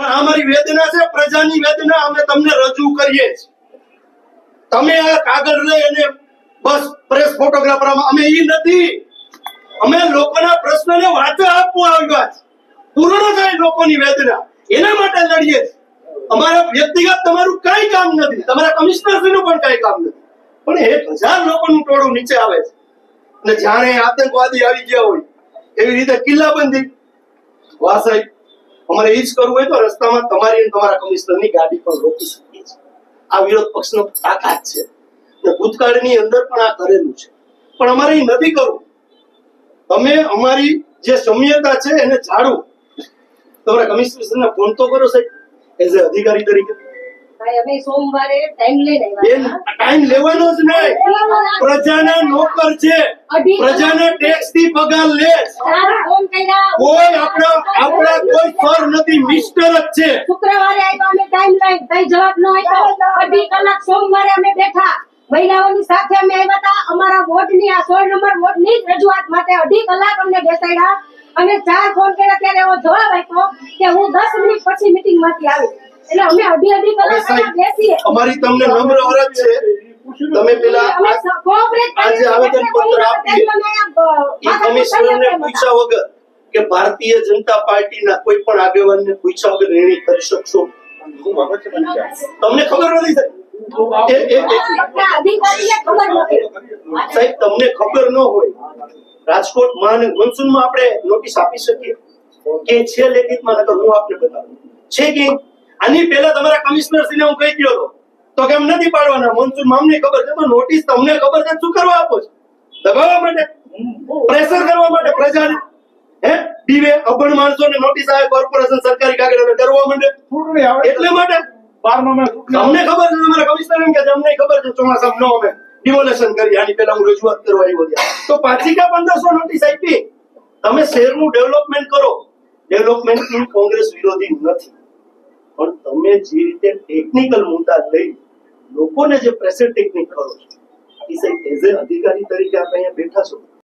પણ આ મારી વેદના છે, પ્રજાની વેદના અમે તમને રજૂ કરીએ છીએ. તમે આ કાગળ લઈ અને બસ પ્રેસ ફોટોગ્રાફરમાં અમે ઈ નથી. અમે લોકોના પ્રશ્નને વાચા આપવા આવ્યા છે. પૂર્ણ થાય લોકોની વેદના, એના માટે લડીએ છીએ. અમારા વ્યક્તિગત તમારું કઈ કામ નથી, તમારા કમિશનરશ્રીનું પણ કઈ કામ નથી. પણ 1000 લોકોનું ટોળું નીચે આવે છે અને જાણે આતંકવાદી આવી ગયા હોય એવી રીતે કિલ્લાબંધી. વાહ સાહેબ, અમારે એ જ કરવું હોય તો રસ્તામાં તમારી અને તમારા કમિશનરની ગાડી પણ રોકી શકીએ છીએ. આ વિરોધ પક્ષનો તાકાત છે અને ભૂતકાળની અંદર પણ આ કરેલું છે. પણ અમારે એ નથી કરવું. તમે અમારી જે સમ્યતા છે એને જાળવો. તમારા કમિશનરને ફોન તો કરો સાહેબ, એઝ એ અધિકારી તરીકે. અમે સોમવારે ટાઈમ લઈને આવ્યા. ટાઈમ લેવાનો જ નહીં. પ્રજાના નોકર છે, પ્રજાના ટેક્સ થી પગાર લે. કોઈ આપણા કોઈ સર નથી, મિસ્ટર જ છે. શુક્રવારે આવ્યા અમે ટાઈમ લઈને, કઈ જવાબ ન આપ્યો. 2.5 કલાક સોમવારે અમે બેઠા, મહિલાઓની સાથે અમે આવ્યા હતા. અમારા વોર્ડની આ 16 નંબર વોર્ડની રજૂઆત માટે 2.5 કલાક અમને બેસાડ્યા અને 4 ફોન કર્યા. ત્યારે એવો જવાબ આપ્યો કે હું 10 મિનિટ પછી મીટિંગ માંથી આવી. એટલે અમે 2.5 કલાક અહીંયા બેસીએ. અમારી તમને નમ્ર અરજ છે, તમે પેલા આજે આવેદન પત્ર આપીએ એ કમિશનરને પૂછ્યા વગર કે ભારતીય જનતા પાર્ટીના કોઈ પણ આગેવાનને પૂછ્યા વગર નિર્ણય કરી શકશો? તમને ખબર નથી સાહેબ, તમને ખબર ન હોય. રાજકોટ માં મોન્સૂનમાં આપણે નોટિસ આપી શકીએ કે છે લેખિતમાં? નકર હું આપને બતાવું છે કે આની પહેલા તમારા કમિશનરશ્રીને હું કહી ગયો તો કેમ નથી પાડવાના? મોન્સૂનમાં અમને ખબર છે, તો નોટિસ તમને ખબર છે શું કરવા આપો છો? દબાવવા માટે, પ્રેશર કરવા માટે પ્રજાને? હે દીવે અભણ માણસોને નોટિસ આવે કોર્પોરેશન સરકારી કાગળ કરવા માંડે એટલે માટે. તમને ખબર છે, તમારા કમિશનર એમ કે અમને ખબર છે ચોમાસામાં નો અમે ડિમોલેશન કરી. આની પહેલા હું રજૂઆત કરવા આવ્યો તો પાછી કા 1500 નોટિસ આપી. તમે શહેરનું ડેવલપમેન્ટ કરો. ડેવલપમેન્ટ કોંગ્રેસ વિરોધી નથી, પણ તમે જે રીતે ટેકનિકલ મુદ્દા લઈ લોકોને જે પ્રેશર ટેકનિક કરો છો, એ સાહેબ એઝ એ અધિકારી તરીકે આપણે અહીંયા બેઠા છો,